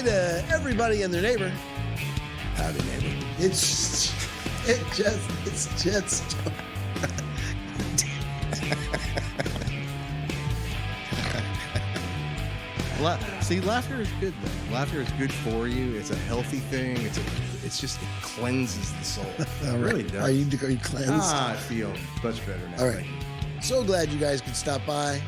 hi to everybody and their neighbor. Howdy, neighbor. It's just. See, laughter is good though. Laughter is good for you. It's a healthy thing. It cleanses the soul. It really does. Are you cleansed? I feel much better now. All right. So glad you guys could stop by.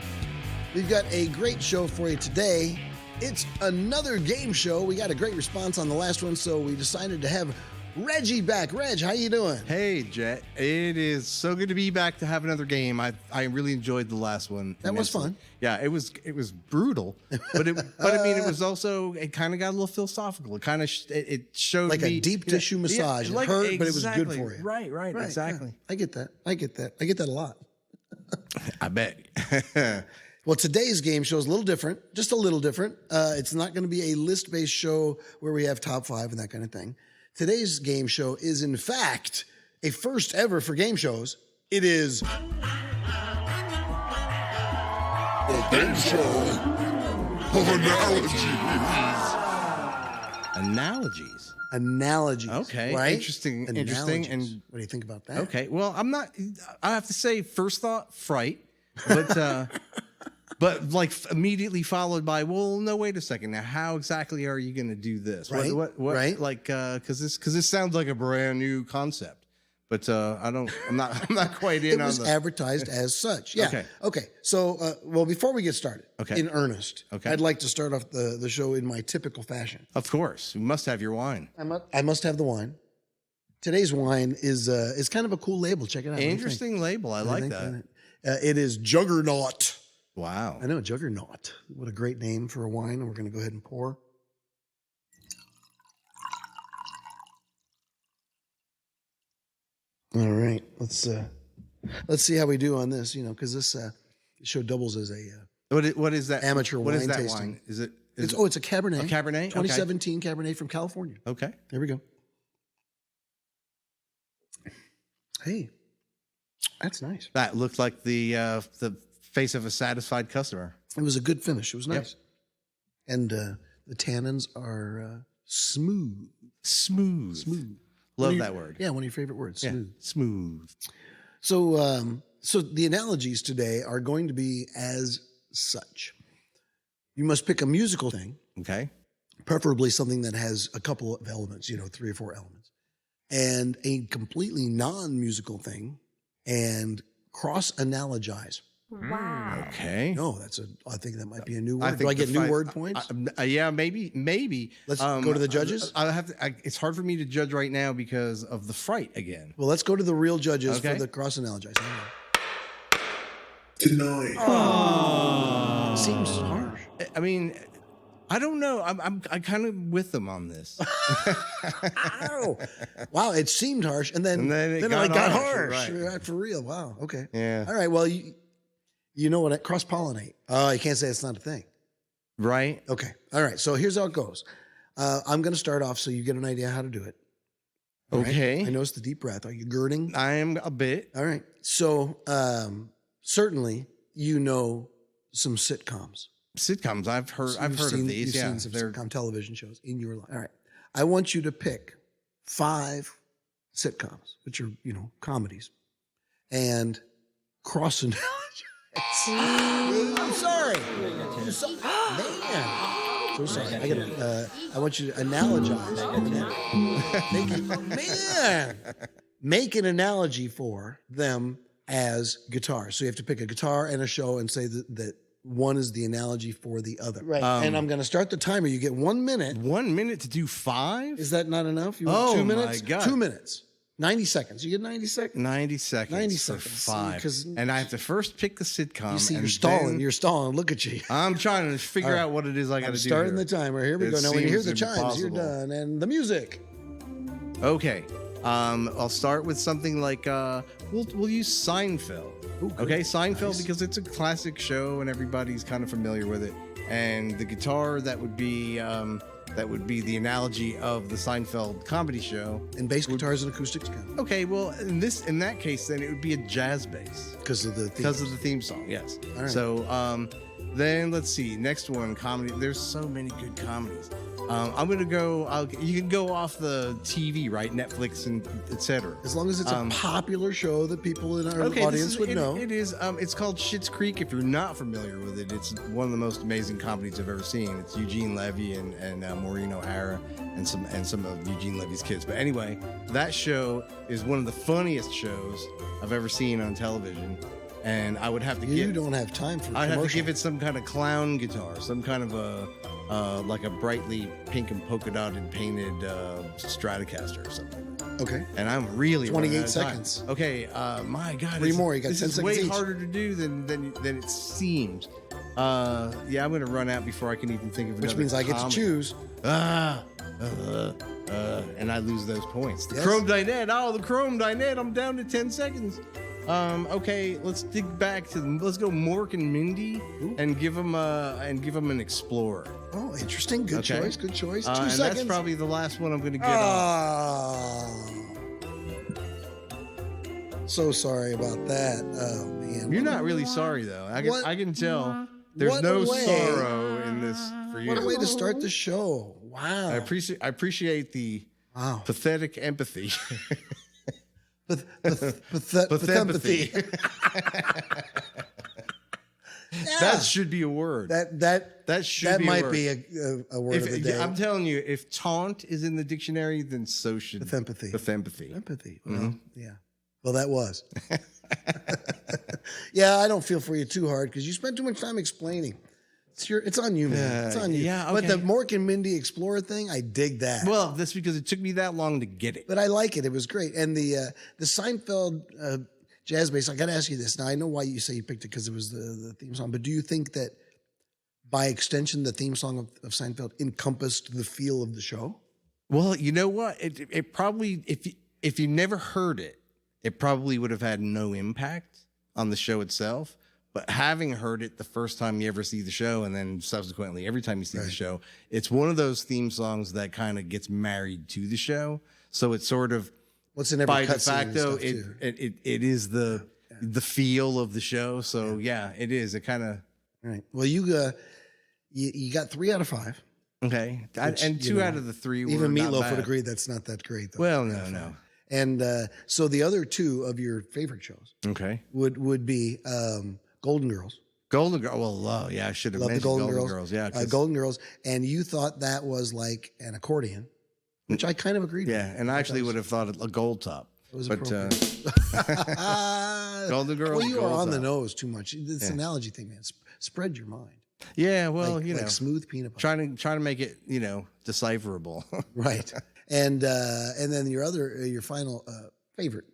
We've got a great show for you today. It's another game show. We got a great response on the last one, so we decided to have Reggie back. Reg, how you doing? Hey, Jet. It is so good to be back to have another game. I really enjoyed the last one. That was fun. Yeah, it was brutal, but I mean, it kind of got a little philosophical. It kind of it showed like me a deep tissue massage. It hurt, but it was good for you. Right, exactly. Yeah. I get that. I get that a lot. I bet. Well, today's game show is a little different, just a little different. It's not going to be a list-based show where we have top 5 and that kind of thing. Today's game show is, in fact, a first ever for game shows. It is the Gameshow of Analogies. Analogies. Okay. Right? Interesting. Analogies. And what do you think about that? Okay. Well, I have to say, first thought, fright, but but like immediately followed by, well, no, wait a second. Now, how exactly are you going to do this? Right. What right. Like, because this sounds like a brand new concept, but I'm not quite in on it. It was advertised as such. Yeah. Okay. So, well, before we get started, in earnest, I'd like to start off the show in my typical fashion. Of course, you must have your wine. I must have the wine. Today's wine is kind of a cool label. Check it out. Interesting label. I like that. It is Juggernaut. Wow. I know, Juggernaut. What a great name for a wine. We're going to go ahead and pour. All right. Let's see how we do on this, because this show doubles as a what is that? Amateur what wine is that tasting. Wine? Is it? It's a Cabernet. A Cabernet? 2017 Cabernet from California. Okay. There we go. Hey, that's nice. That looked like the face of a satisfied customer. It was a good finish. It was nice. Yep. And the tannins are smooth. Smooth. Love that word. Yeah, one of your favorite words. Smooth. Yeah, smooth. So, so the analogies today are going to be as such. You must pick a musical thing. Okay. Preferably something that has a couple of elements, 3 or 4 elements. And a completely non-musical thing and cross-analogize. Wow. Okay. No, I think that might be a new word. Do I get new word points? Yeah, maybe. Let's go to the judges. It's hard for me to judge right now because of the fright again. Well, let's go to the real judges for the cross-analogize. Denied. Oh. Seems harsh. I mean, I don't know. I'm kind of with them on this. Ow. Wow, it seemed harsh, and then it got harsh. Right. For real. Wow. Okay. Yeah. All right. Well, you know what? Cross-pollinate. Oh, you can't say it's not a thing. Right. Okay. All right. So here's how it goes. I'm going to start off so you get an idea how to do it. Okay. Right? I noticed the deep breath. Are you girding? I am a bit. All right. So certainly some sitcoms. Sitcoms. I've heard of these. You've seen some sitcom television shows in your life. All right. I want you to pick 5 sitcoms, which are, comedies, and cross-analogize. I'm sorry. Man. So sorry. I want you to analogize. Make an analogy for them as guitars. So you have to pick a guitar and a show and say that one is the analogy for the other. Right. And I'm going to start the timer. You get 1 minute. 1 minute to do 5? Is that not enough? You want 2 minutes? My God. 2 minutes. 90 seconds. You get 90 seconds? 90 seconds. 90 for seconds. 5. And I have to first pick the sitcom. You see, you're stalling. You're stalling. Look at you. I'm trying to figure out what it is I got to do. Starting the timer. Here we go. Now, when you hear the chimes, impossible. you're done. And the music. Okay. I'll start with something like we'll use Seinfeld. Ooh, okay, Seinfeld, because it's a classic show and everybody's kind of familiar with it. And the guitar that would be the analogy of the Seinfeld comedy show. And bass guitars and acoustics count. Okay, well in that case then it would be a jazz bass because of the theme song. Yes. All right. So then let's see. Next one, comedy. There's so many good comedies. I'm gonna go. You can go off the TV, right? Netflix and etc. As long as it's a popular show that people in our Okay, audience would know. It is. It's called Schitt's Creek. If you're not familiar with it, it's one of the most amazing comedies I've ever seen. It's Eugene Levy and Maureen O'Hara and some of Eugene Levy's kids. But anyway, that show is one of the funniest shows I've ever seen on television. And I would have to You don't have time for I'd have to commercial. give it some kind of clown guitar, some kind of like a brightly pink and polka dotted painted Stratocaster or something. Okay. And I'm really 28 running out of time. seconds. Okay, my God, Three more. You got this 10 is seconds way each. harder to do than it seems. Yeah, I'm gonna run out before I can even think of another. Which means I get to comment. choose. And I lose those points. The Yes. Chrome Dinette. Oh, the Chrome Dinette. I'm down to 10 seconds. Okay, let's dig back to them. Let's go Mork and Mindy and give them an Explorer. Oh, interesting. Good Okay. choice. Good choice. 2 And seconds. that's probably the last one I'm gonna get on. So sorry about that. Oh man. You're not really sorry though. What- I can tell. There's what no a way- sorrow in this for you. What a way to start the show. Wow. I appreciate the Wow. pathetic empathy. Pathempathy. That should be a word. That should be a might word. be a word of the day. I'm telling you, if taunt is in the dictionary, then so should Pathempathy. Pathempathy. Empathy. Mm-hmm. Well, yeah. Well, that was. Yeah, I don't feel for you too hard because you spent too much time explaining. It's on you, man. It's on you. yeah, But the okay. Mork and Mindy Explorer thing, I dig that. Well, that's because it took me that long to get it. But I like it. It was great. And the Seinfeld jazz bass, I got to ask you this. Now, I know why you say you picked it because it was the theme song, but do you think that by extension, the theme song of Seinfeld encompassed the feel of the show? Well, you know what? It probably, if you never heard it, it probably would have had no impact on the show itself. But having heard it the first time you ever see the show, and then subsequently every time you see the show, it's one of those theme songs that kind of gets married to the show. So it's sort of What's in every by de cutscene and facto, stuff, too. it is the feel of the show. So yeah, it is. It kind of All right. Well, you got 3 out of 5. okay. Which, And you 2 know, out of the 3 were Even not Meatloaf bad. would agree that's not that great, though. Well, no. And so the other 2 of your favorite shows Okay. would be Golden Girls. Golden Girl. Well, yeah, I should have Love the mentioned Golden Girls. Yeah, 'cause- Golden Girls. And you thought that was like an accordion, which I kind of agreed with. yeah, and I actually would have thought it a gold top. It was But Golden Girls. Well, you are gold on the top. nose too much. This analogy thing, man. Spread your mind. Yeah, well, Like, you know, like smooth peanut butter. trying to make it, decipherable. Right. And then your final favorite,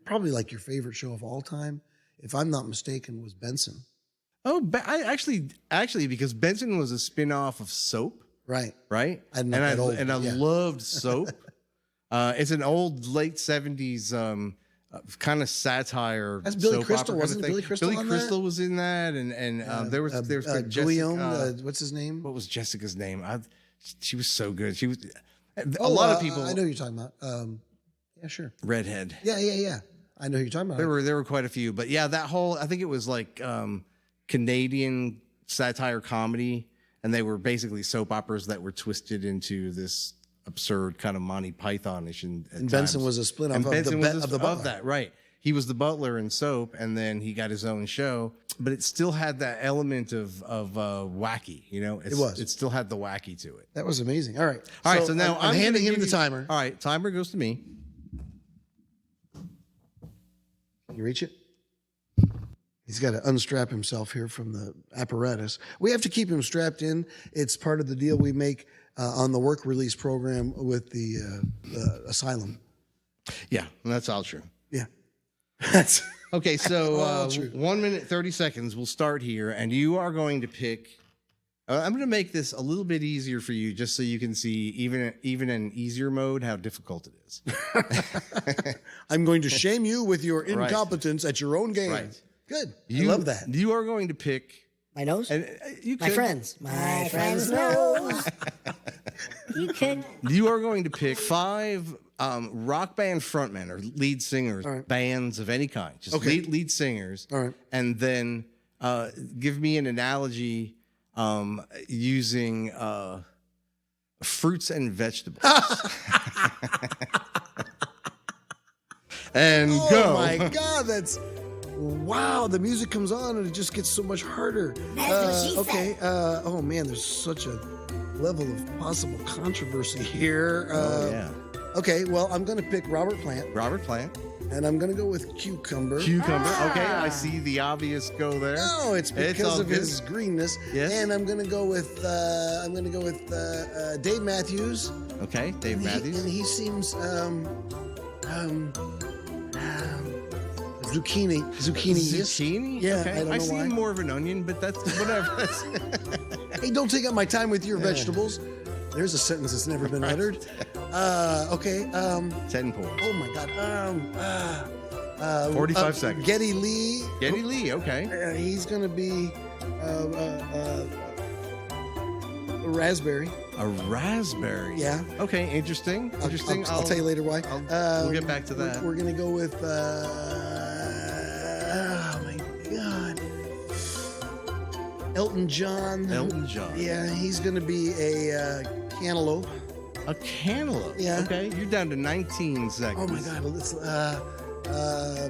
probably like your favorite show of all time, if I'm not mistaken, was Benson. Oh, I actually, because Benson was a spin-off of Soap, Right. right? I'm not that old, and I yeah. loved Soap. It's an old late 70s kind of satire. That's Billy soap Crystal, opera wasn't kind of Billy thing. Crystal Billy on Crystal was in that, and there was Jessica. Guillaume, what's his name? What was Jessica's name? She was so good. She was a Oh, lot of people. I know who you're talking about. Yeah, sure. Redhead. Yeah. I know who you're talking about. There were quite a few, but yeah, that whole I think it was like Canadian satire comedy, and they were basically soap operas that were twisted into this absurd kind of Monty Python-ish. And Benson was a split-off of the Butler. that, right? He was the butler in Soap, and then he got his own show, but it still had that element of wacky. It still had the wacky to it. That was amazing. All right. All right, so now I'm handing him gonna the give timer. All right, timer goes to me. Can you reach it? He's got to unstrap himself here from the apparatus. We have to keep him strapped in. It's part of the deal we make on the work release program with the asylum. Yeah, that's all true. Yeah. That's Okay, so All true. 1 minute, 30 seconds. We'll start here, and you are going to pick. I'm going to make this a little bit easier for you, just so you can see, even in easier mode, how difficult it is. I'm going to shame you with your incompetence at your own game. Right. Good. I love that. You are going to pick. My nose? And you My could- friends. My friends' nose. You could. You are going to pick 5 rock band frontmen or lead singers, right. bands of any kind, just Okay. lead singers. All right. And then give me an analogy using fruits and vegetables. And go. Oh my God, that's wow! The music comes on and it just gets so much harder. That's what she okay. Oh man, there's such a level of possible controversy here. Yeah. Okay, well, I'm gonna pick Robert Plant, Robert Plant. and I'm gonna go with cucumber. Cucumber. Okay, I see the obvious go there. No, it's because all of good. his greenness. Yes. And I'm gonna go with Dave Matthews. Okay, Dave Matthews. And he seems zucchini. Zucchini? Yeah, okay. I don't know see why. more of an onion, but that's whatever. Hey, don't take up my time with your vegetables. There's a sentence that's never been uttered. Okay. 10 points. Oh my God. 45 seconds. Geddy Lee. Geddy Lee, okay. He's gonna be a raspberry. A raspberry. Yeah. Okay, interesting. Interesting. I'll tell you later why. We'll get back to that. We're gonna go with. Oh my God. Elton John. Elton John. Yeah, he's gonna be a cantaloupe. A cantaloupe. Yeah. Okay, you're down to 19 Oh seconds. my God. Well, it's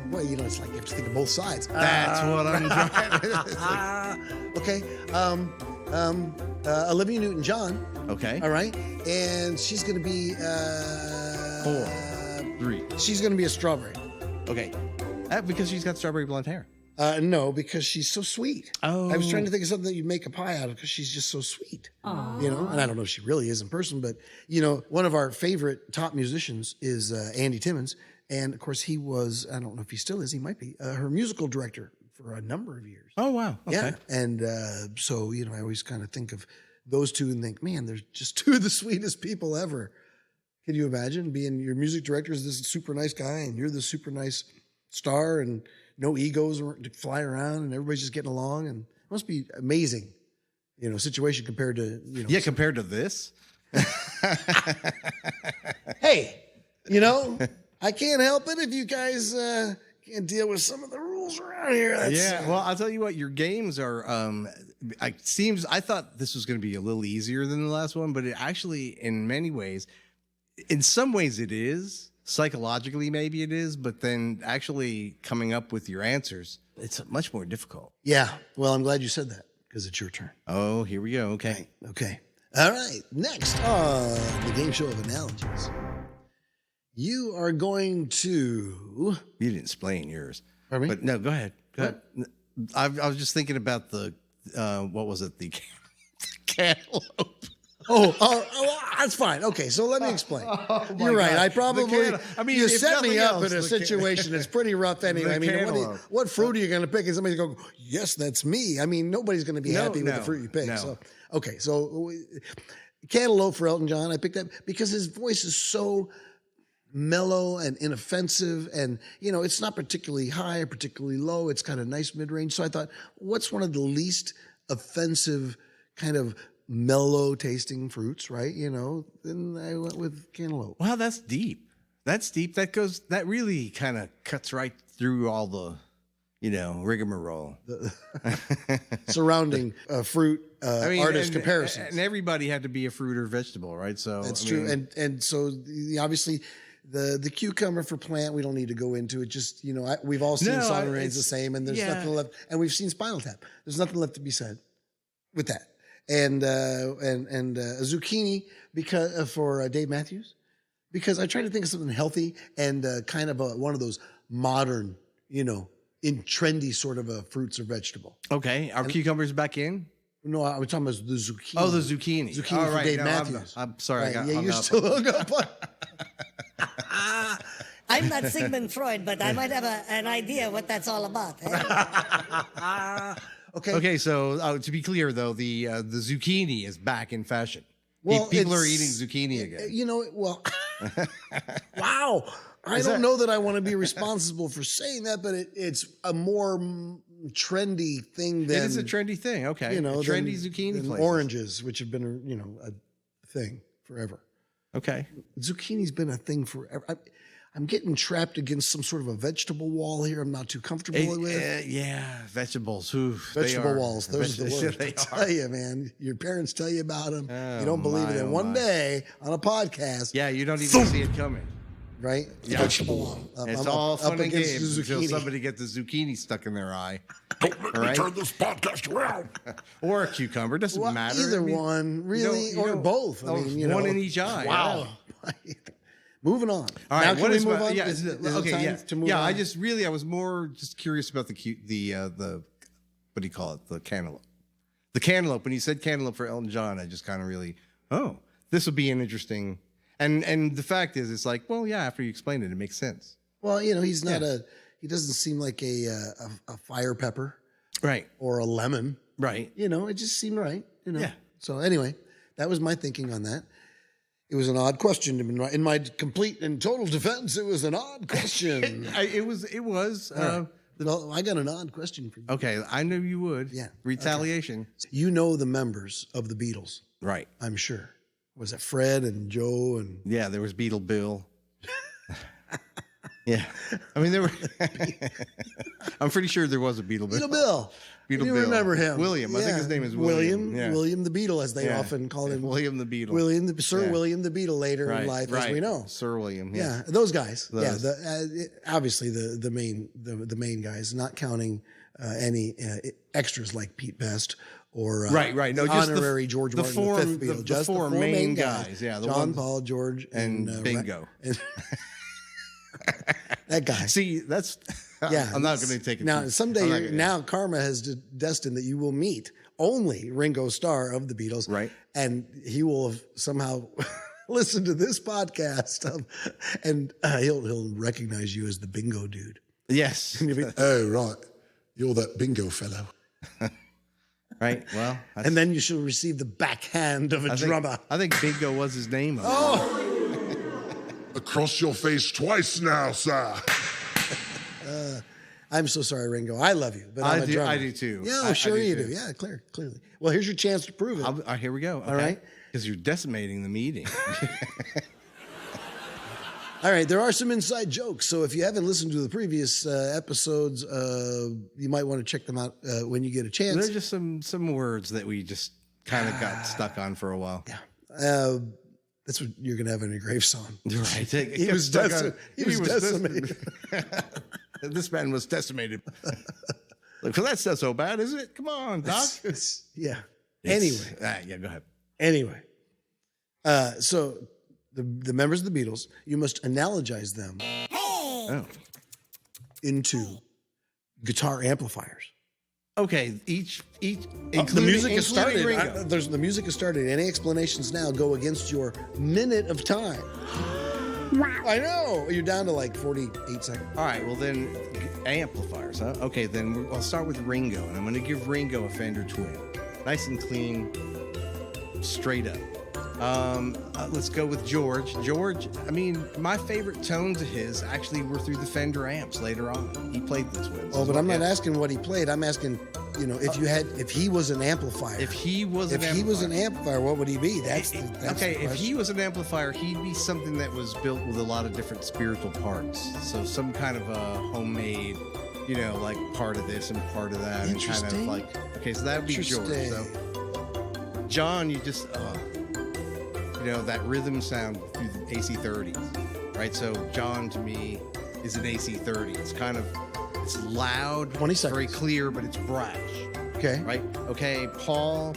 boy, you know, it's like you have to think of both sides. That's what I'm trying to Okay. Olivia Newton-John. Okay. All right, and she's gonna be 4, 3. She's gonna be a strawberry. Okay. Because she's got strawberry blonde hair. No, because she's so sweet. Oh. I was trying to think of something that you'd make a pie out of because she's just so sweet. You know, and I don't know if she really is in person, but you know, one of our favorite top musicians is Andy Timmons, and of course he was. I don't know if he still is. He might be her musical director for a number of years. Oh, wow. Okay. Yeah, and so you know, I always kind of think of those two and think, man, they're just two of the sweetest people ever. Can you imagine being your music director is this super nice guy, and you're this super nice star, and no egos to fly around, and everybody's just getting along, and it must be amazing, you know, situation compared to you know. Yeah, compared to this. Hey, you know, I can't help it if you guys can't deal with some of the rules around here. That's, Yeah, well, I'll tell you what, your games are I thought this was going to be a little easier than the last one, but it actually, in many ways, in some ways it is. Psychologically, maybe it is, but then actually coming up with your answers, it's much more difficult. yeah. Well, I'm glad you said that because it's your turn. Oh, here we go. Okay. Okay. All right. Next on the Game Show of Analogies, you are going to. You didn't explain yours. Pardon me? But no, go ahead. Go ahead. I was just thinking about the, what was it? The cantaloupe. Oh, that's fine. Okay, so let me explain. You're right. God. I probably, you if set me nothing up else, in a situation that's pretty rough anyway. I mean, cantaloupe. what fruit are you going to pick? And somebody's going to go, yes, that's me. I mean, nobody's going to be happy with the fruit you pick. No. So, okay, so cantaloupe for Elton John. I picked that because his voice is so mellow and inoffensive, and you know, it's not particularly high or particularly low. It's kind of nice mid-range. So I thought, what's one of the least offensive kind of mellow tasting fruits, right? You know, then I went with cantaloupe. Wow, that's deep. That's deep. That really kind of cuts right through all the, you know, rigmarole. Surrounding fruit artist comparisons. And everybody had to be a fruit or vegetable, right? So That's I true. mean, And so obviously the cucumber for plant, we don't need to go into it. Just, you know, we've all seen No, Song of Rain's it's- the same, and there's yeah. nothing left. And we've seen Spinal Tap. There's nothing left to be said with that. And a zucchini because for Dave Matthews, because I tried to think of something healthy and kind of one of those modern, you know, in trendy sort of a fruits or vegetable. okay, our cucumbers back in. No, I was talking about the zucchini. Oh, the zucchini. Zucchini All for right, Dave no, Matthews. I'm sorry. Right, I got yeah, hung you're up. still hung up on. I'm not Sigmund Freud, but I might have an idea what that's all about. Eh? Okay. Okay, so to be clear though, the zucchini is back in fashion. Well, People are it's- eating zucchini again. You know, well, wow. I don't know that I want to be responsible for saying that, but it's a more trendy thing than It is a trendy thing. Okay, you know, a trendy than- zucchini than places. oranges, which have been a thing forever. Okay, Zucchini's been a thing forever. I'm getting trapped against some sort of a vegetable wall here. I'm not too comfortable with. Yeah, vegetables. Ooh, Vegetable walls. Those are the worst. They I tell you, man. Your parents tell you about them. You don't believe it. And one day on a podcast. Yeah, you don't even see it coming. Right? Yeah. Vegetable wall. It's all fun and against games the until zucchini. somebody gets the zucchini stuck in their eye. Don't let me turn this podcast around. Or a cucumber. Doesn't matter. Either one, really, or both. I mean, one in each eye. Wow. Moving on. All right, now, can we move on? Yeah, Is it okay, time yeah, to move yeah. on? I was more just curious about the what do you call it? The cantaloupe. The cantaloupe. When you said cantaloupe for Elton John, I just kind of really, this would be an interesting. And the fact is, it's like, well, yeah. After you explain it, it makes sense. Well, he's not he doesn't seem like a fire pepper, Right. or a lemon. Right. It just seemed right. Yeah. So anyway, that was my thinking on that. It was an odd question. In my complete and total defense, it was an odd question. It was. Well, I got an odd question for you. Okay, I knew you would. Yeah. Retaliation. You know the members of the Beatles, Right. I'm sure. Was it Fred and Joe and Yeah, there was Beetle Bill. Yeah. I mean, there were. I'm pretty sure there was a Beetle Bill. Beetle Bill? Beetle you Bill. remember him? William. I think his name is William. Yeah. William the Beetle, as they Yeah. often call him. William the Beetle. Sir Yeah. William the Beetle later in life, as we know. Sir William. Yeah, those guys. Those. Yeah, obviously the main guys, not counting any extras like Pete Best or Right. No, just honorary George Martin, the fifth Beatle. Just the four main guys. Yeah, the John, ones, Paul, George, and Bingo. That guy. See, that's. Yeah, I'm not going to take it. Now, I'm someday, not gonna- now karma has destined that you will meet only Ringo Starr of the Beatles, Right. And he will have somehow listened to this podcast, and he'll recognize you as the Bingo dude. Yes. And you'll be, Oh, right. You're that bingo fellow. Right. Well. and then you shall receive the backhand of a drummer. I think Bingo was his name. Across your face twice now, sir. I'm so sorry, Ringo. I love you, but I'm a drummer. I do too. Yeah, I sure do you too. do. Yeah, clearly. Well, here's your chance to prove it. Here we go. Okay. All right. Because you're decimating the meeting. All right, there are some inside jokes. So if you haven't listened to the previous episodes, you might want to check them out when you get a chance. There's just some words that we just kind of got stuck on for a while. Yeah. That's what you're going to have in your gravestone. Right. He was decimated. This man was decimated. Like, well, that's not so bad, is it? Come on, Doc. Yeah. Anyway. Yeah, go ahead. Anyway. So the members of the Beatles, you must analogize them into guitar amplifiers. Okay, each The music has started. Ringo. The music has started. Any explanations now go against your minute of time. I know. You're down to like 48 seconds. All right, well then, amplifiers, huh? Okay, then I'll start with Ringo, and I'm going to give Ringo a Fender Twin, nice and clean, straight up. Let's go with George. George, I mean, my favorite tones of his actually were through the Fender amps later on. He played the Twins. Oh, but I'm not asking what he played. I'm asking, if he was an amplifier. If he was an amplifier, what would he be? That's okay. If he was an amplifier, he'd be something that was built with a lot of different spiritual parts. So some kind of a homemade, like part of this and part of that, and kind of like. Okay, so that would be George. So John, you just. That rhythm sound through the AC30s, right? So John to me is an AC30. It's loud, 20 seconds. very clear, but it's brash. Okay. Right? Okay, Paul,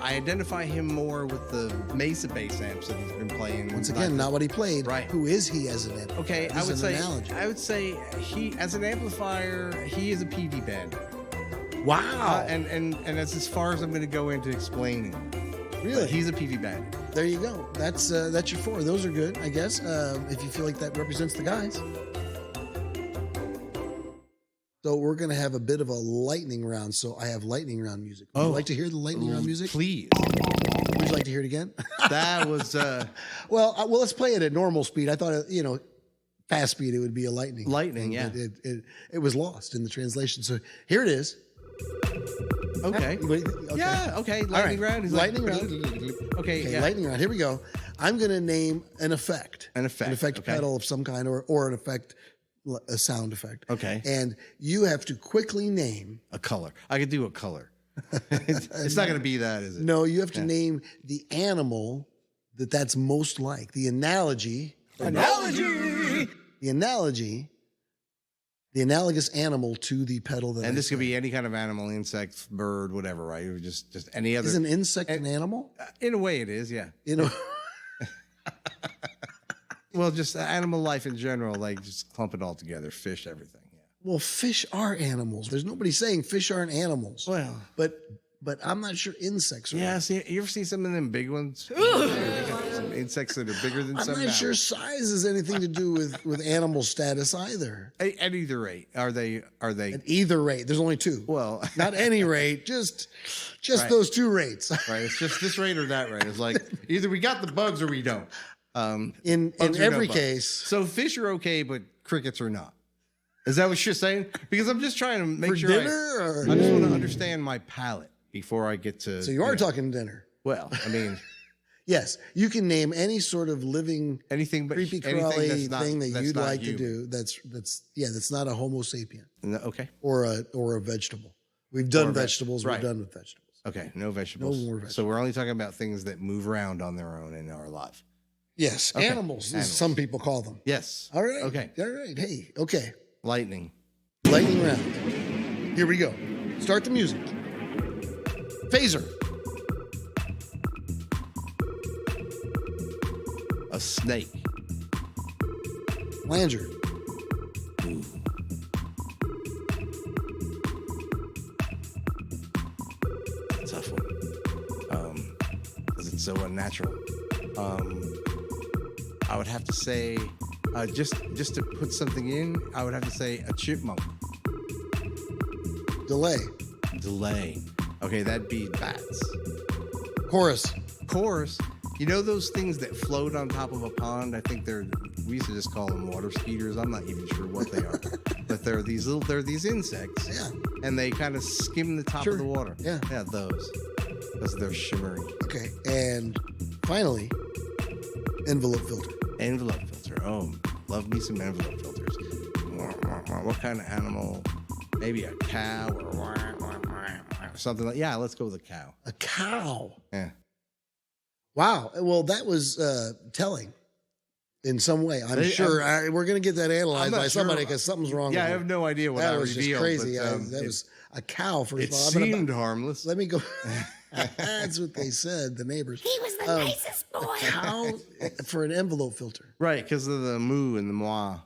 I identify him more with the Mesa bass amps that he's been playing. Once again, not what he played. Right. Who is he as an amplifier? Okay, I would say he, as an amplifier, he is a Peeve band. Wow. And that's as far as I'm going to go into explaining. Really? But he's a Peeve band. There you go. That's your four. Those are good, I guess. If you feel like that represents the guys. So we're going to have a bit of a lightning round. So I have lightning round music. Would you like to hear the lightning round music? Please. Would you like to hear it again? That was well, let's play it at normal speed. I thought fast speed it would be a lightning. Lightning, yeah. It was lost in the translation. So here it is. Okay. Okay. Yeah. Okay. Lightning round. He's Lightning like, round. Okay. Okay, Yeah. lightning round. Here we go. I'm going to name an effect. An effect, okay. pedal of some kind or an effect, a sound effect. Okay. And you have to quickly name. A color. I could do a color. It's not going to be that, is it? No, you have to name the animal that's most like. The analogy. Analogy! The analogy. The analogous animal to the pedal that And this could be any kind of animal, insect, bird, whatever, right? Or just any other. Is an insect an animal? In a way, it is, yeah. You know. Well, just animal life in general, like just clump it all together, fish, everything. Yeah. Well, fish are animals. There's nobody saying fish aren't animals. Well, but I'm not sure insects are. yeah. See, you ever see some of them big ones? Some insects that are bigger than I'm some. not sure size has anything to do with animal status either. At either rate, are they? At either rate, there's only two. Well, not any rate, just Right. those two rates. right. It's just this rate or that rate. It's like either we got the bugs or we don't. In Bugs or every no bugs. case, So fish are okay, but crickets are not. Is that what you're saying? Because I'm just trying to make for sure dinner. Or? I just want to understand my palate before I get to. So you are talking dinner. Well, I mean, Yes, you can name any sort of living anything but creepy anything crawly that's not, thing that that's you'd not like human. to do. That's not a Homo sapien No, okay. or a vegetable. We've done Or a veg- vegetables. right. We're done with vegetables. Okay, no vegetables. No more vegetables. So we're only talking about things that move around on their own and are alive. Yes, Okay. animals, as Animals. some people call them. Yes. All right. Okay. All right. Hey. Okay. Lightning. Lightning round. Here we go. Start the music. Phaser. A snake. Flanger. Tough one. Because it's so unnatural. I would have to say, just to put something in, I would have to say a chipmunk. Delay. Delay. Okay, that'd be bats. Chorus. Chorus. You know those things that float on top of a pond? I think we used to just call them water skeeters. I'm not even sure what they are. But they're these insects. Yeah. And they kind of skim the top of the water. Yeah. Yeah, those. Because they're shimmery. Okay. And finally, envelope filter. Envelope filter. Oh, love me some envelope filters. What kind of animal? Maybe a cow or something like. Yeah, let's go with a cow. A cow. Yeah. Wow. Well, that was telling in some way. I'm sure we're going to get that analyzed by somebody because something's wrong. Yeah, with I it. have no idea what That I was revealed. just crazy. But, That was a cow. First it of all, seemed harmless. Let me go. That's what they said. The neighbors. He was the nicest boy. Cow for an envelope filter. Right, because of the moo and the moi.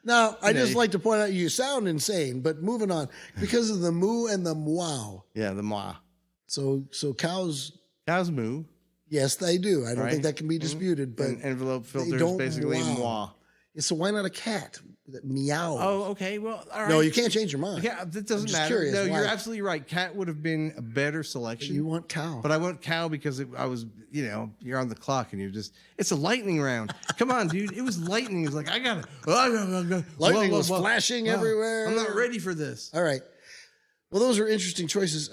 Now, I just like to point out you sound insane, but moving on because of the moo and the wow. Yeah, the moi. So cows. Cows moo. Yes, they do. I don't Right. think that can be disputed. But And envelope filter is don't basically wow. moi. Yeah, so why not a cat? Meow. Oh, okay. Well, all right. No, you can't change your mind. Yeah, that doesn't just matter. curious No, why. you're absolutely right. Cat would have been a better selection. You want cow. But I want cow because I was, you're on the clock and it's a lightning round. Come on, dude. It was lightning. It was like, I got to. Lightning was flashing everywhere. I'm not ready for this. All right. Well, those are interesting choices.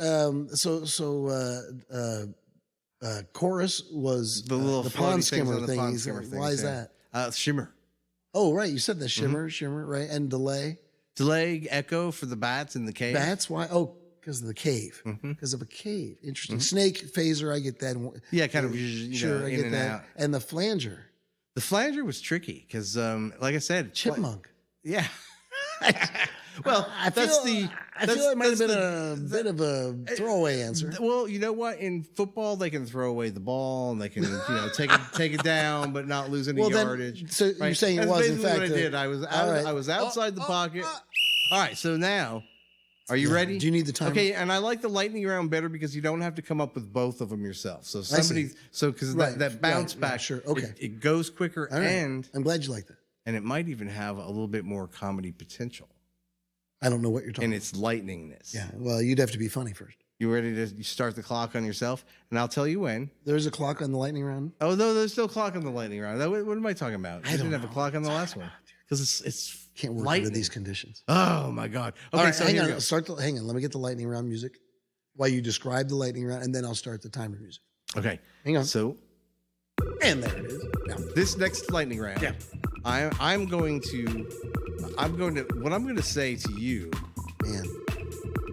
Chorus was The little the floaty pond things skimmer on the thing. pond skimmer Why is yeah. that? Shimmer. Oh, right. You said the shimmer, right? And delay. Delay, echo for the bats in the cave. Bats? Why? Oh, because of the cave. Because of a cave. Interesting. Snake, phaser, I get that. Yeah, kind of, Sure, I in get and that. out. And the flanger. The flanger was tricky because, like I said, Chipmunk. Yeah. Well, I feel it might have been a bit of a throwaway answer. Well, you know what? In football, they can throw away the ball and they can, take it down, but not lose any yardage. So you're saying it That's was in basically fact what I did. I was out. right. I was outside the pocket. All right. So now, are you ready? Do you need the timer? Okay. And I like the lightning round better because you don't have to come up with both of them yourself. So see. somebody, because Right, that bounce right, back, sure, okay. it goes quicker All right. and I'm glad you like that. it might even have a little bit more comedy potential I don't know what you're talking in about. its lightningness. Yeah, well, you'd have to be funny first. You ready to start the clock on yourself? And I'll tell you when. There's a clock on the lightning round. Oh, no, there's no clock on the lightning round. What am I talking about? I didn't don't have a clock on the last one. Because it's Can't work lightning. under these conditions. Oh, my God. Okay, All right, so hang here on. we go. Hang on. Let me get the lightning round music while you describe the lightning round, and then I'll start the timer music. Okay. Hang on. So And there it is. Now, this next lightning round, Yeah. I'm going to what I'm going to say to you, man.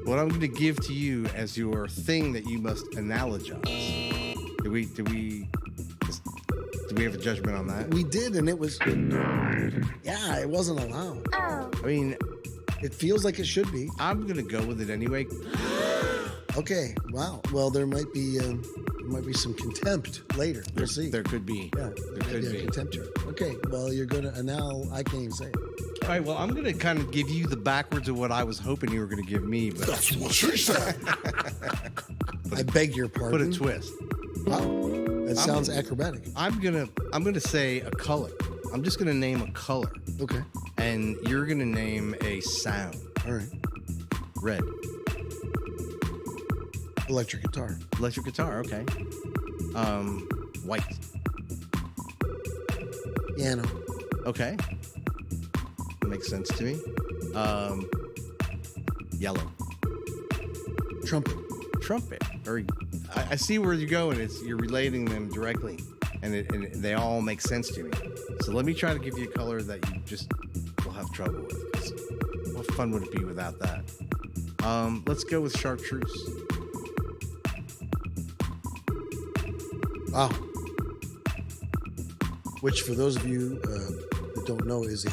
what I'm going to give to you as your thing that you must analogize. Do we have a judgment on that? We did, and it was. Yeah, it wasn't allowed. I mean, It feels like it should be. I'm going to go with it anyway. Okay. Wow. Well, there might be some contempt later. We'll see. There could be. Yeah, There could be. contempt here. Okay. Well, you're gonna now. I can't even say it. All right, well, I'm going to kind of give you the backwards of what I was hoping you were going to give me, but That's what she said. I beg your put pardon. a twist. Wow. That sounds acrobatic. I'm gonna say a color. I'm just gonna name a color, Okay. and you're gonna name a sound. All right. Red, Electric guitar. electric guitar. Okay. White. Piano. Okay. Makes sense to me. Yellow. Trumpet. Trumpet. Very. I see where you're going. You're relating them directly, and they all make sense to me. So let me try to give you a color that you just will have trouble with. 'Cause what fun would it be without that? Let's go with chartreuse. Wow. Which, for those of you that don't know, is a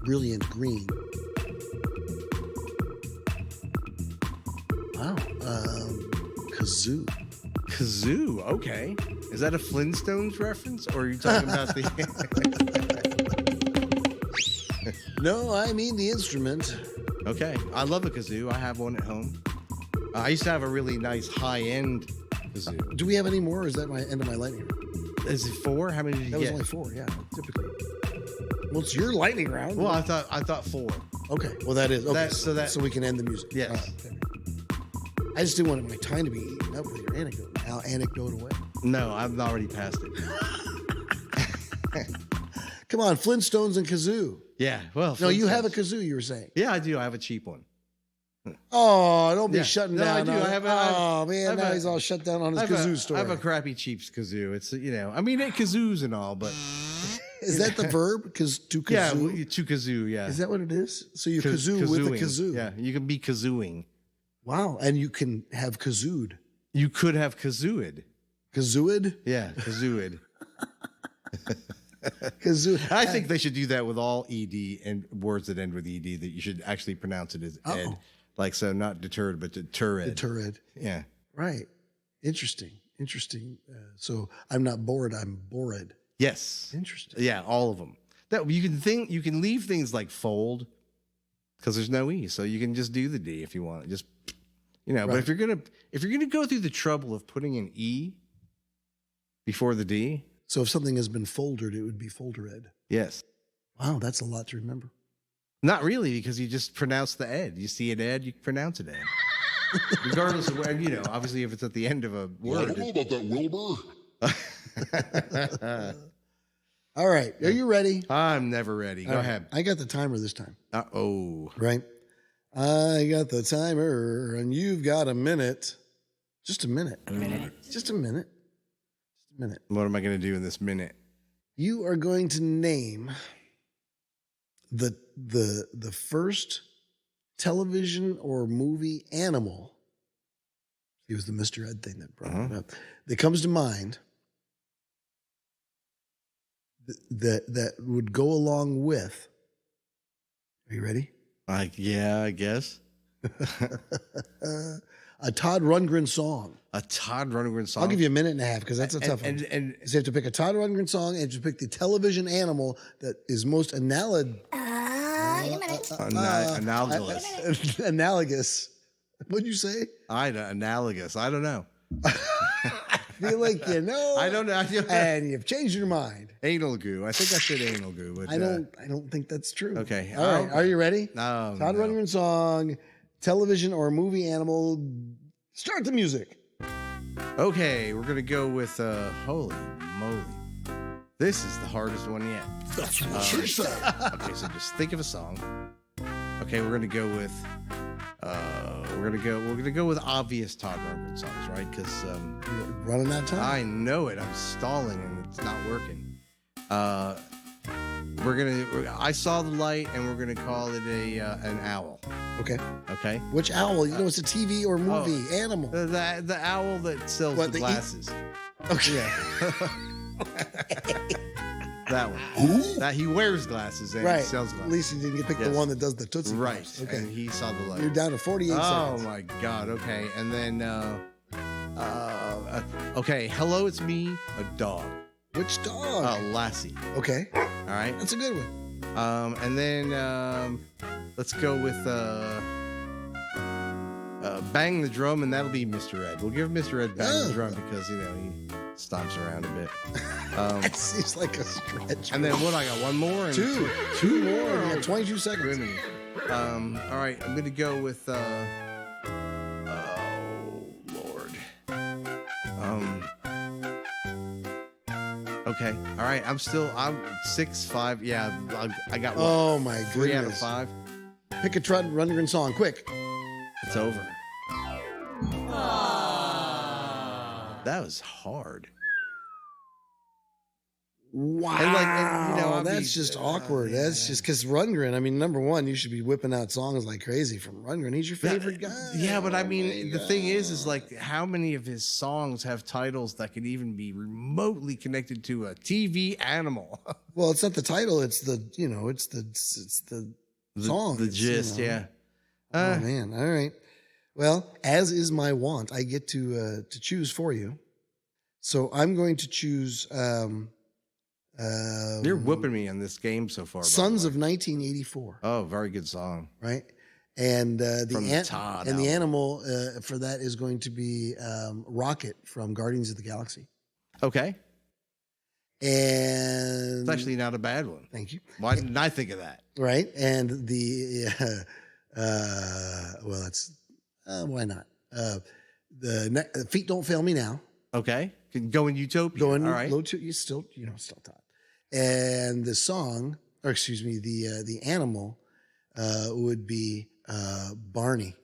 brilliant green. Wow. Kazoo. Kazoo. Okay. Is that a Flintstones reference, or are you talking about the? No, I mean the instrument. Okay. I love a kazoo. I have one at home. I used to have a really nice high-end kazoo. Do we have any more, or is that my end of my lightning round? Is it 4? How many did you That was get? only 4, yeah, typically. Well, it's your lightning round. Well, I thought 4. Okay, well, that is. Okay, So we can end the music. Yes. All right, there we go. I just didn't want my time to be eaten up with your anecdote. Now, anecdote away. No, I've already passed it. Come on, Flintstones and kazoo. Yeah. Well. No, you Flintstones. have a kazoo, you were saying. Yeah, I do. I have a cheap one. Oh, don't be Yeah. shutting No, down. I do. on- I have a- oh, I man, have now a- he's all shut down on his I have kazoo a, story. I have a crappy cheap kazoo. It's I mean it kazoos and all, but Is that the verb? To kazoo? yeah, to kazoo. Yeah. Is that what it is? So you Kaz- kazoo with a kazooing. kazoo. Yeah, you can be kazooing. Wow, and you can have kazooed. You could have kazooed. Kazooed? Yeah, kazooed. Kazoo. I think they should do that with all ed and words that end with ed. That you should actually pronounce it as ed, Uh-oh. like so, not deterred, but deterred. Deterred. Yeah. Right. Interesting. So I'm not bored. I'm bored. Yes. Interesting. Yeah, all of them. That you can leave things like fold because there's no e, so you can just do the d if you want. Just But Right. if you're gonna go through the trouble of putting an e before the d, So if something has been foldered, it would be foldered. yes. Wow, that's a lot to remember. Not really, because you just pronounce the ed. You see an ed, you pronounce it ed. Regardless of where, obviously if it's at the end of a I word. don't know about that, Wilbur. All right. Are you ready? I'm never ready. Go All right. ahead. I got the timer this time. Oh. Right. I got the timer, and you've got a minute. Just a minute. Just a minute. Just a minute. What am I going to do in this minute? You are going to name the first television or movie animal. It was the Mr. Ed thing that brought it up. That comes to mind that would go along with. Are you ready? Yeah, I guess. A Todd Rundgren song. A Todd Rundgren song. I'll give you a minute and a half because that's a tough one. And So you have to pick a Todd Rundgren song and just pick the television animal that is most analogous. analogous. What'd you say? Analogous. I don't know. Feel like you know. I don't know. And you've changed your mind. Anal goo. I think I said anal goo. But, I don't think that's true. Okay. All right. Are you ready? No. Todd Rundgren song, television or movie animal. Start the music. Okay, we're gonna go with holy moly. This is the hardest one yet. That's what she said. Okay, so just think of a song. Okay, we're gonna go with We're gonna go with obvious Todd Rundgren songs, right? Because You're running out of time. I know it. I'm stalling and it's not working. I saw the light, and we're gonna call it an owl. Okay. Okay. Which owl? You know, it's a TV or movie animal. The owl that sells What, the the glasses. Okay. Yeah. That one. Who? That he wears glasses and Right. he sells At glasses. least you didn't pick the Yes. one that does the Tootsie Right. Pops. Okay. And he saw the light. You're down to 48 Oh seconds. my God. Okay. And then, okay. Hello, it's me, a dog. Which dog? Lassie. Okay. All right. That's a good one. And then let's go with bang the drum, and that'll be Mr. Ed. We'll give Mr. Ed bang the drum because he stomps around a bit. That seems like a stretch. And then what? I got one more. And Two more. You got 22 seconds. Women. All right, I'm gonna go with. Oh Lord. Okay. All right. I'm 6'5". Yeah. I got one. Oh my goodness. 3 out of 5. Pick a Todd Rundgren song, quick. It's over. That was hard. Wow. I'll that's be- just awkward. That's just because Rundgren, I mean, number one, you should be whipping out songs like crazy from Rundgren. He's your favorite guy. Yeah, but I Oh mean, my the thing God. is like how many of his songs have titles that could even be remotely connected to a TV animal? Well, it's not the title, it's the, it's the song. The It's, gist, yeah. Oh man. All right. Well, as is my want, I get to choose for you. So I'm going to choose You're whooping me on this game so far. by the Sons way. of 1984, Oh, very good song. right? And From the Todd and the album. animal for that is going to be Rocket from Guardians of the Galaxy. Okay. And It's actually not a bad one. thank you. Why didn't I think of that? Right, and the well, that's why not? Feet Don't Fail Me Now. Okay. Can go in Utopia. Going All right. low to you still Todd. And the song, or excuse me, the animal would be Barney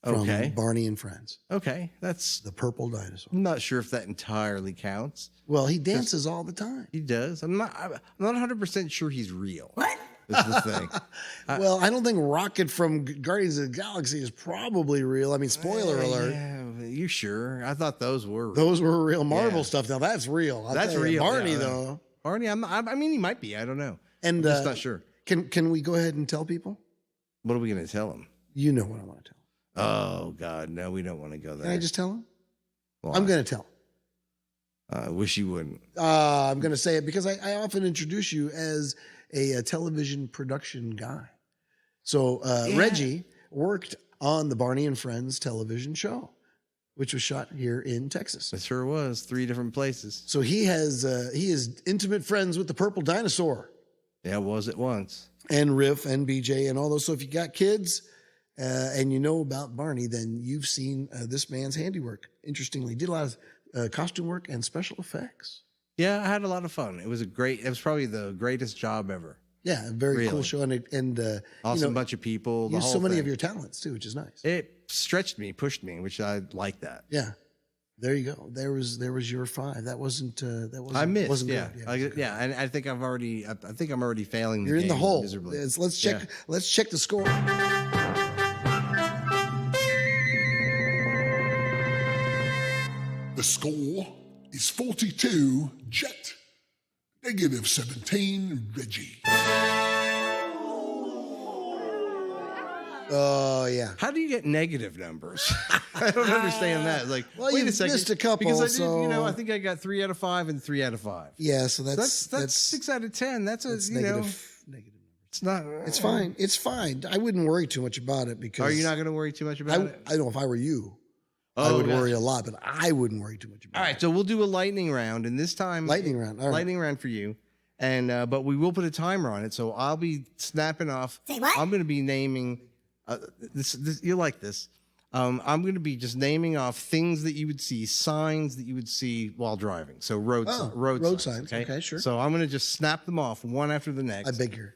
from Okay. Barney and Friends, Okay. That's. the purple dinosaur. I'm not sure if that entirely counts. Well, he dances all the time. He does. I'm not 100% sure he's real. What? Is the thing. Well, I don't think Rocket from Guardians of the Galaxy is probably real. I mean, spoiler alert. Yeah, you sure? I thought those were real. Those were real Marvel Yeah. stuff. Now that's real. I'll That's tell you. real. Barney yeah. though. Barney, I mean, he might be. I don't know. And I'm just not sure. Can we go ahead and tell people? What are we going to tell him? You know what I want to tell. Oh, God. No, we don't want to go there. Can I just tell him? Why? I'm going to tell. I wish you wouldn't. I'm going to say it because I often introduce you as a television production guy. So Reggie worked on the Barney and Friends television show, which was shot here in Texas. It sure was. 3 different places. So he is intimate friends with the purple dinosaur Yeah, was it once. and Riff and BJ and all those. So if you got kids and you know about Barney, then you've seen this man's handiwork. Interestingly, he did a lot of costume work and special effects. Yeah, I had a lot of fun. It was probably the greatest job ever. Yeah, a very cool Really? show, and Awesome bunch of people. The use whole so many thing. of your talents too, which is nice. It stretched me, pushed me, which I like that. Yeah, there you go. There was your 5. That wasn't I missed. Wasn't Yeah, good. yeah. And I think I'm already failing. You're in the game hole. miserably. Let's check. Yeah. Let's check the score. The score is 42 Jet, negative 17 Reggie. Oh yeah. How do you get negative numbers? I don't understand that. Like, Well, wait you a second. missed a couple, Because I did, so- I think I got 3 out of 5 and 3 out of 5. Yeah. So That's 6 out of 10. That's negative. it's not. It's fine. It's fine. I wouldn't worry too much about it because Are you not going to worry too much about it? I don't know if I were you, I Oh, would gotcha. worry a lot, but I wouldn't worry too much about All it. right, so we'll do a lightning round, and this time Lightning round. All right. lightning round for you, and but we will put a timer on it. So I'll be snapping off. Say what? I'm going to be naming. This you like this? I'm going to be just naming off things that you would see, signs that you would see while driving. So road signs. Okay, sure. So I'm going to just snap them off one after the next. I beg your.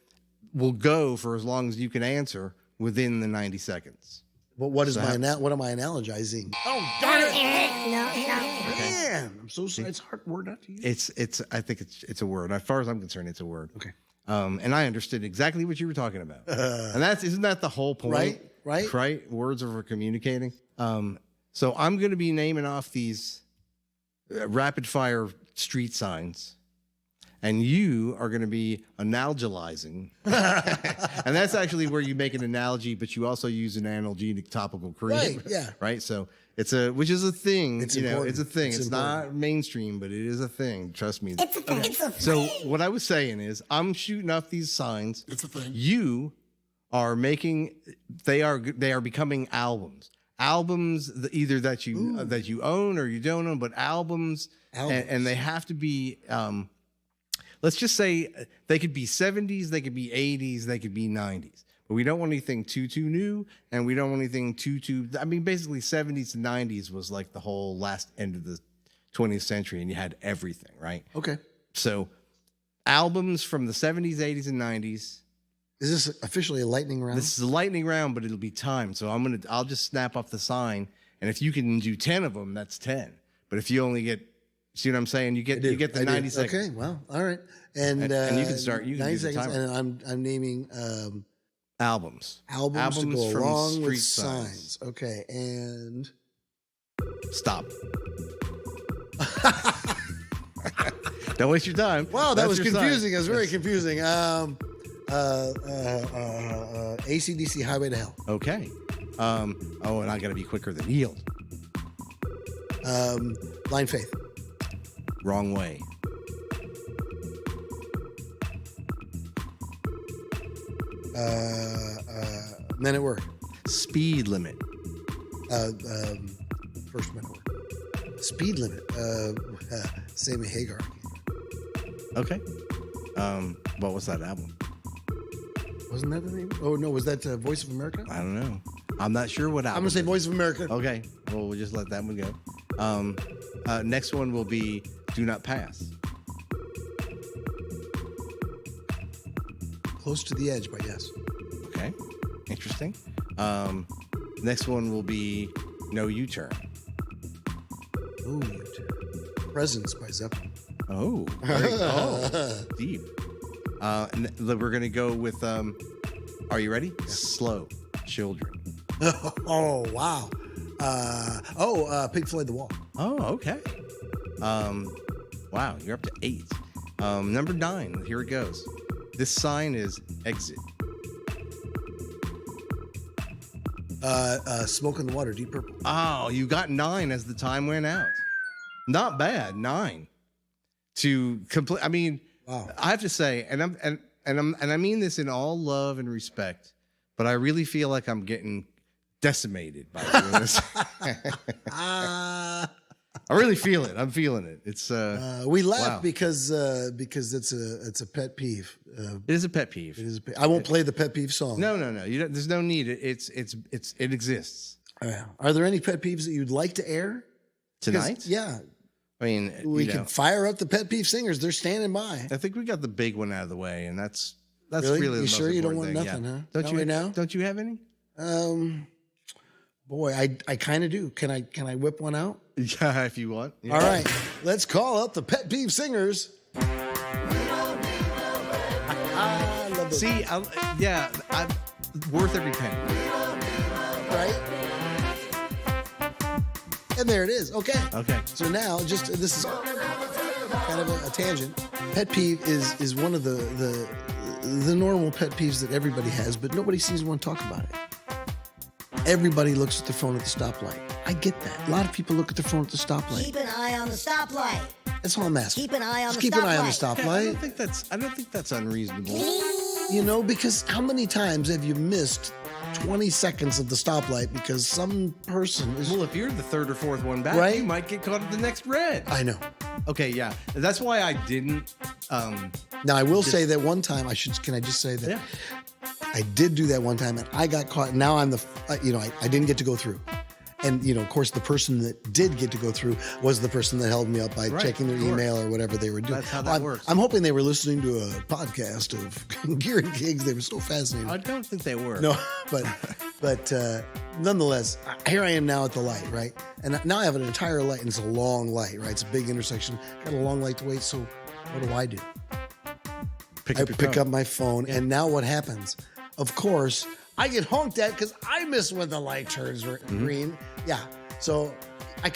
We'll go for as long as you can answer. within the 90 seconds. But what is what am I analogizing? Oh, darn it! Man, I'm so sorry. It's a hard word not to use. I think it's a word. As far as I'm concerned, it's a word. Okay. And I understood exactly what you were talking about. And isn't that the whole point? Right. Words are for communicating. So I'm going to be naming off these rapid fire street signs, and you are going to be analogizing. And that's actually where you make an analogy, but you also use an analgesic topical cream. Right. Yeah. Right. So which is a thing. It's it's a thing. It's important. not mainstream, but it is a thing. Trust me. It's a thing. It's a So thing. what I was saying is, I'm shooting off these signs. It's a thing. You are making. They are becoming albums. Albums either that you own or you don't own, but albums. And they have to be. Let's just say they could be 70s, they could be 80s, they could be 90s. But we don't want anything too new, and we don't want anything too. I mean, basically, 70s to 90s was like the whole last end of the 20th century, and you had everything, right? Okay. So, albums from the 70s, 80s, and 90s. Is this officially a lightning round? This is a lightning round, but it'll be timed. So I'll just snap off the sign, and if you can do 10 of them, that's 10. But if you only get, see what I'm saying? You get the 90 seconds. Okay. Well, all right. And you can start. You can 90 do the seconds, timer. and I'm naming Albums albums to go from along with street signs. Okay, and stop. Don't waste your time. wow, that That's was your confusing. sign. It was very confusing. AC/DC Highway to Hell. Okay. And I got to be quicker than Yield. Blind Faith. Wrong way. Men at Work. Speed limit. First Men at Work. Speed Limit. Sammy Hagar. Okay. What was that album? Wasn't that the name? Oh no, was that Voice of America? I don't know. I'm not sure what album. I'm gonna say Voice of America. Okay. Well, we'll just let that one go. Next one will be Do Not Pass. Close to the Edge by Yes. Okay. Interesting. Next one will be No U-Turn. Ooh, Presence by Zeppelin. Oh, deep. And we're gonna go with. Are you ready? Yeah. Slow Children. Oh wow. Pink Floyd The Wall. Oh, okay. Wow, you're up to 8. Number 9. Here it goes. This sign is exit. Smoke in the Water, Deep Purple. Oh, you got 9 as the time went out. Not bad. 9 to complete. I mean, wow. I have to say, and I mean this in all love and respect, but I really feel like I'm getting decimated by doing this. I really feel it. I'm feeling it. It's we laugh wow. because it's a pet peeve. It is a pet peeve. It is. I won't play the pet peeve song. No. There's no need. It exists. Are there any pet peeves that you'd like to air tonight? Yeah. I mean, we can fire up the Pet Peeve Singers. They're standing by. I think we got the big one out of the way, and that's really the you most sure you don't important want thing. nothing, Yeah. huh? Right now? Don't you have any? Boy, I kind of do. Can I whip one out? Yeah, if you want. Yeah. All right, let's call up the Pet Peeve Singers. I love those. See, I'm worth every penny. Right? And there it is. Okay. So now, this is kind of a tangent. Pet peeve is one of the normal pet peeves that everybody has, but nobody seems to want to talk about it. Everybody looks at their phone at the stoplight. I get that. A lot of people look at their phone at the stoplight. Keep an eye on the stoplight. That's all I'm asking. Keep an eye on the keep an eye on the stoplight. stoplight. I don't think that's unreasonable. You know, because how many times have you missed 20 seconds of the stoplight because some person is... Well, if you're the third or fourth one back, right? You might get caught at the next red. I know. Okay, yeah. That's why I didn't... now, I will say that one time, can I just say that? Yeah. I did do that one time, and I got caught. Now I'm I didn't get to go through. And, of course, the person that did get to go through was the person that held me up by Right, checking their of course. email or whatever they were doing. That's how that works. I'm hoping they were listening to a podcast of Gear and Gigs. They were so fascinating. I don't think they were. No, but nonetheless, here I am now at the light, right? And now I have an entire light, and it's a long light, right? It's a big intersection. Got a long light to wait, so what do? I pick up my phone, and now what happens? Of course, I get honked at because I miss when the light turns green. Yeah, so I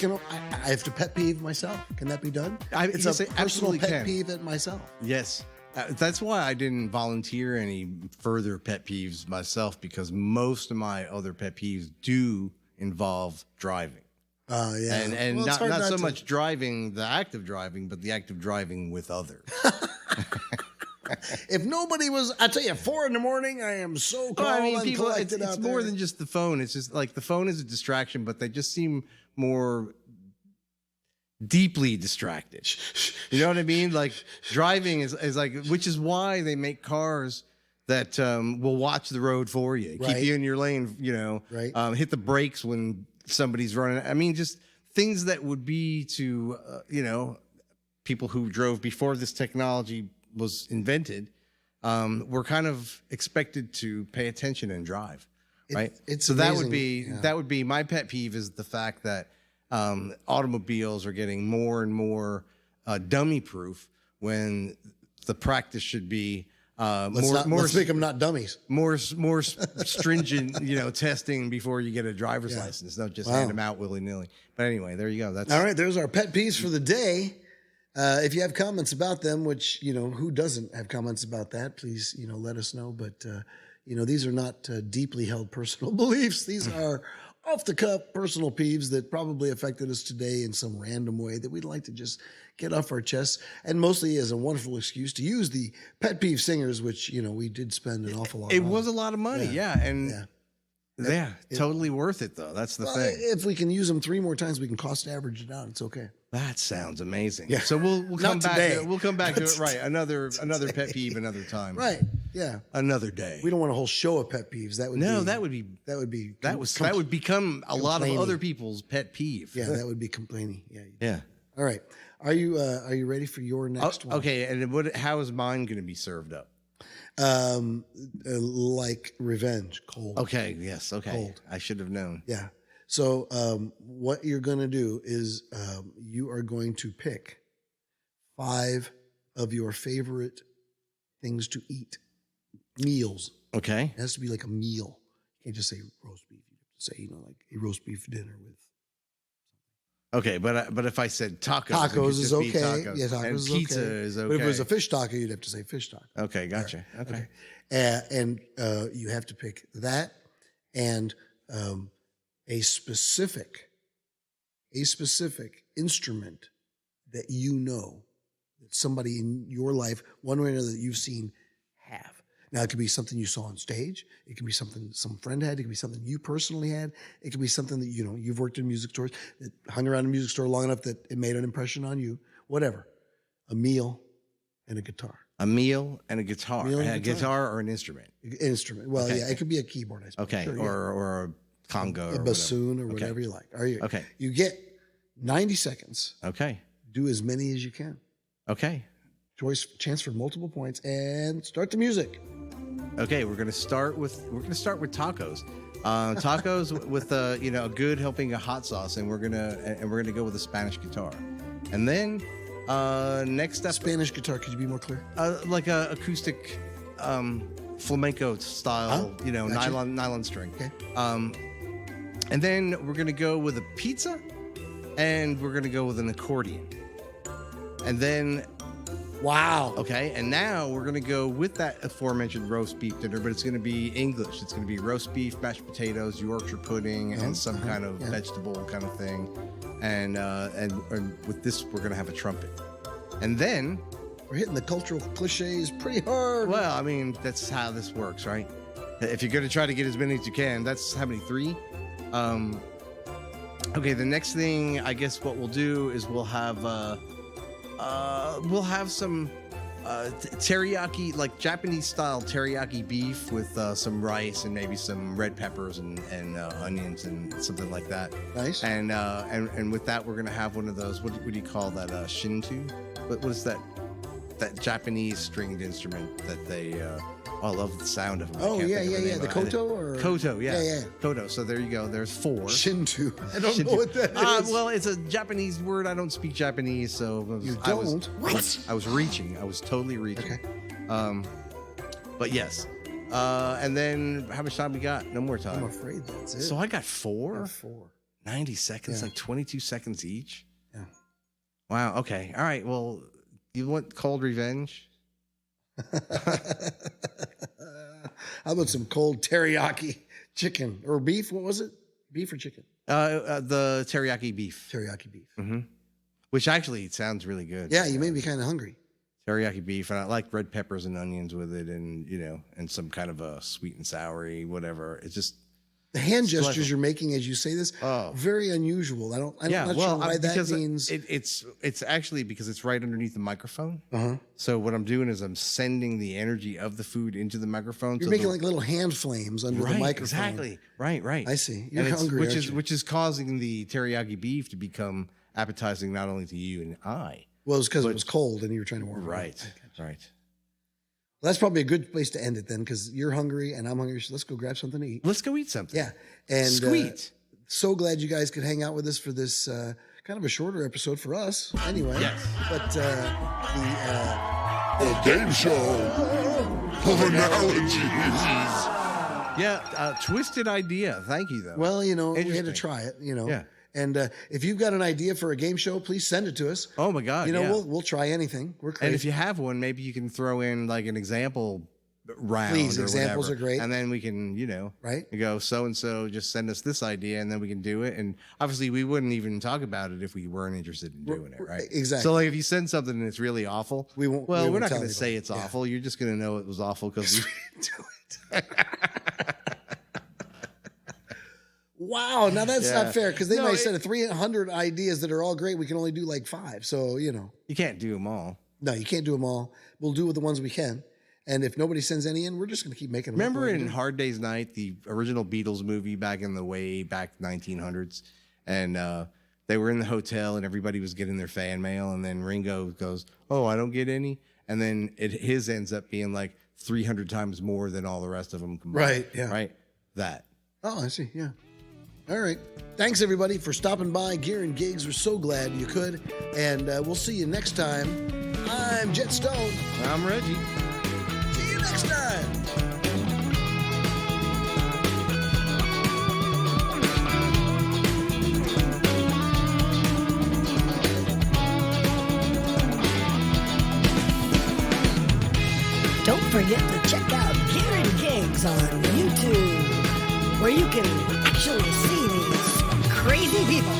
have to pet peeve myself. Can that be done? It's a personal pet peeve at myself. Yes. That's why I didn't volunteer any further pet peeves myself, because most of my other pet peeves do involve driving. Yeah. And Well, it's not hard so to- much driving, the act of driving, but the act of driving with others. If nobody was, I tell you, 4 a.m, I am so calm and people, collected it's out more there. than just the phone. It's just like the phone is a distraction, but they just seem more deeply distracted. You know what I mean? Like driving is like, which is why they make cars that will watch the road for you, Right. keep you in your lane, Right. Hit the brakes when somebody's running. I mean, just things that would be to, people who drove before this technology was invented, were kind of expected to pay attention and drive. Right. It's so that amazing. would be, Yeah. that would be my pet peeve, is the fact that automobiles are getting more and more dummy proof, when the practice should be Let's make them not dummies. more stringent, testing before you get a driver's license. Don't just hand them out willy nilly. But anyway, there you go. That's All right, there's our pet peeves for the day. If you have comments about them, which, who doesn't have comments about that, please, let us know. But, these are not deeply held personal beliefs. These are off the cuff personal peeves that probably affected us today in some random way that we'd like to just get off our chests. And mostly as a wonderful excuse to use the Pet Peeve Singers, which, we did spend an awful lot of It money. was a lot of money. Yeah. And Yeah. totally worth it though. That's the Well, thing. if we can use them 3 more times, we can cost average it out. It's okay. That sounds amazing. Yeah. So we'll come back. today. We'll come back to it. Right. Another pet peeve another time. Right. Yeah. Another day. We don't want a whole show of pet peeves. That would become a lot of complaining. other people's pet peeve. Yeah, that would be complaining. Yeah. Yeah. All right. Are you ready for your next one? Okay. And how is mine going to be served up? Like revenge, cold. Okay. Yes. Okay. Cold. I should have known. Yeah. So what you're going to do is you are going to pick 5 of your favorite things to eat, meals. Okay. It has to be like a meal. You can't just say roast beef. You have to say, like a roast beef dinner with. Okay, but if I said tacos, it could Tacos just is be okay. Tacos. Yeah, tacos and is pizza okay. is okay. But if it was a fish taco, you'd have to say fish taco. Okay, gotcha. Okay. And you have to pick that and a specific instrument that that somebody in your life, one way or another, that you've seen have. Now, it could be something you saw on stage. It could be something some friend had. It could be something you personally had. It could be something that, you've worked in music stores, that hung around a music store long enough that it made an impression on you. Whatever. A meal and a guitar. A meal and a guitar. Meal and a guitar or an instrument. Instrument. Well, Okay. yeah, it could be a keyboard, I suppose. Okay, Sure, yeah. or a conga A or bassoon or Okay. whatever you like. Are you? Okay. You get 90 seconds. Okay. Do as many as you can. Okay. Chance for multiple points, and start the music. Okay, we're gonna start with tacos. Tacos with a good helping of hot sauce, and we're gonna go with a Spanish guitar, and then next up, Spanish guitar. Could you be more clear? like a acoustic flamenco style, Gotcha. nylon string. Okay. And then we're gonna go with a pizza, and we're gonna go with an accordion, and then. Wow. Okay, and now we're gonna go with that aforementioned roast beef dinner, but it's gonna be English. It's gonna be roast beef, mashed potatoes, Yorkshire pudding, and some kind of vegetable kind of thing. And with this, we're gonna have a trumpet. And then, We're hitting the cultural cliches pretty hard. well, I mean, that's how this works, right? If you're gonna try to get as many as you can, that's how many? 3? Okay, the next thing, I guess what we'll do is we'll have some teriyaki, like Japanese style teriyaki beef with some rice and maybe some red peppers and onions and something like that. Nice. And with that, we're gonna have one of those. What do you call that? Shinto? What is that? That Japanese stringed instrument that they. I love the sound of them. Oh, yeah. The koto or? Koto, yeah. Yeah. Koto. So there you go. There's 4. Shinto. I don't know what that is. Well, it's a Japanese word. I don't speak Japanese, so You don't? What? I was reaching. I was totally reaching. Okay. But yes. And then how much time we got? No more time. I'm afraid that's it. So I got 4. 4. 90 seconds, Yeah. like 22 seconds each. Yeah. Wow. Okay. All right. Well, you want cold revenge? How about some cold teriyaki chicken or beef? What was it? Beef or chicken? The teriyaki beef. Teriyaki beef. Which actually sounds really good. Yeah, you made me kind of hungry. Teriyaki beef, and I like red peppers and onions with it, and and some kind of a sweet and soury, whatever. It's just The hand gestures delightful. you're making as you say this, very unusual. I'm not sure why that because means. it's actually because it's right underneath the microphone. Uh-huh. So what I'm doing is I'm sending the energy of the food into the microphone. You're making like little hand flames under the microphone. Exactly. Right. I see. You're And hungry, aren't you? which is causing the teriyaki beef to become appetizing not only to you and I. Well, it's because it was cold and you were trying to warm it up. Right. Well, that's probably a good place to end it then, because you're hungry and I'm hungry. So let's go grab something to eat. Let's go eat something. Yeah. And Sweet. So glad you guys could hang out with us for this kind of a shorter episode for us anyway. Yes. But The Game Show of Analogies. Yeah, twisted idea. Thank you, though. well, we had to Interesting. try it, Yeah. And if you've got an idea for a game show, please send it to us. Oh my God! yeah. We'll try anything. We're crazy. And if you have one, maybe you can throw in like an example round. Please, or examples whatever. are great. And then we can, Right. you go so and so. Just send us this idea, and then we can do it. And obviously, we wouldn't even talk about it if we weren't interested in doing it, right? Exactly. So, like, if you send something and it's really awful, We won't- Well, we we're won't not tell going to say anybody. it's Yeah. awful. You're just going to know it was awful because do it. Wow, now that's Yeah. not fair, because they No, might send 300 ideas that are all great. We can only do like 5. So, you can't do them all. no, you can't do them all. We'll do with the ones we can. And if nobody sends any in, we're just going to keep making them. Remember up. in Hard Day's Night, the original Beatles movie back in the way back 1900s, and they were in the hotel and everybody was getting their fan mail, and then Ringo goes, "Oh, I don't get any," and then his ends up being like 300 times more than all the rest of them combined. Right, yeah. Right. That. Oh, I see. Yeah. All right. Thanks, everybody, for stopping by. Gear and Gigs. We're so glad you could. And we'll see you next time. I'm Jet Stone. I'm Reggie. See you next time. Don't forget to check out Gear and Gigs on YouTube, where you can actually see these crazy people